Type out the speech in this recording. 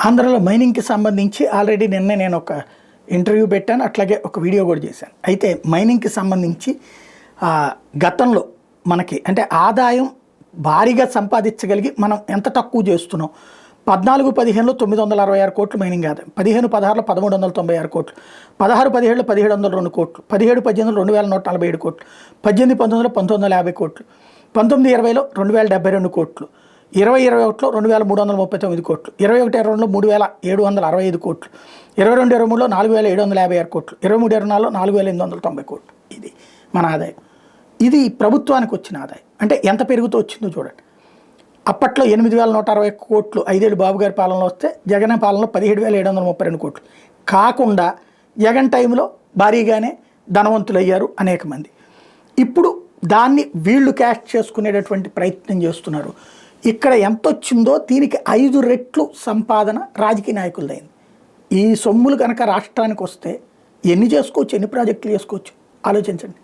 ఆంధ్రలో మైనింగ్కి సంబంధించి ఆల్రెడీ నిన్న నేను ఒక ఇంటర్వ్యూ పెట్టాను, అట్లాగే ఒక వీడియో కూడా చేశాను. అయితే మైనింగ్కి సంబంధించి గతంలో మనకి అంటే ఆదాయం భారీగా సంపాదించగలిగి మనం ఎంత తక్కువ చేస్తున్నాం. 14-15లో 966 కోట్లు మైనింగ్ ఆదాయం, 15-16లో 1396 కోట్లు, 16-17లో 1702 కోట్లు, 17-18లో 2147 కోట్లు, 18-19లో 1950 కోట్లు, 19-20లో 2072 కోట్లు, 20-21లో 2339 కోట్లు, 21-22లో 3765 కోట్లు, 22-23లో 4756 కోట్లు, 23-24లో 4890 కోట్లు. ఇది మన ఆదాయం. ఇది ప్రభుత్వానికి వచ్చిన ఆదాయం. అంటే ఎంత పెరుగుతూ వచ్చిందో చూడండి. అప్పట్లో 8160 కోట్లు 5 ఏళ్ళు బాబు గారి పాలనలో వస్తే, జగన్ పాలనలో 17,732 కోట్లు. కాకుండా జగన్ టైంలో భారీగానే ధనవంతులు అయ్యారు అనేక మంది. ఇప్పుడు దాన్ని వీళ్ళు క్యాష్ చేసుకునేటటువంటి ప్రయత్నం చేస్తున్నారు. ఇక్కడ ఎంత వచ్చిందో దీనికి 5 రెట్లు సంపాదన రాజకీయ నాయకులదైంది. ఈ సొమ్ములు కనుక రాష్ట్రానికి వస్తే ఎన్ని చేసుకోవచ్చు, ఎన్ని ప్రాజెక్టులు చేసుకోవచ్చు ఆలోచించండి.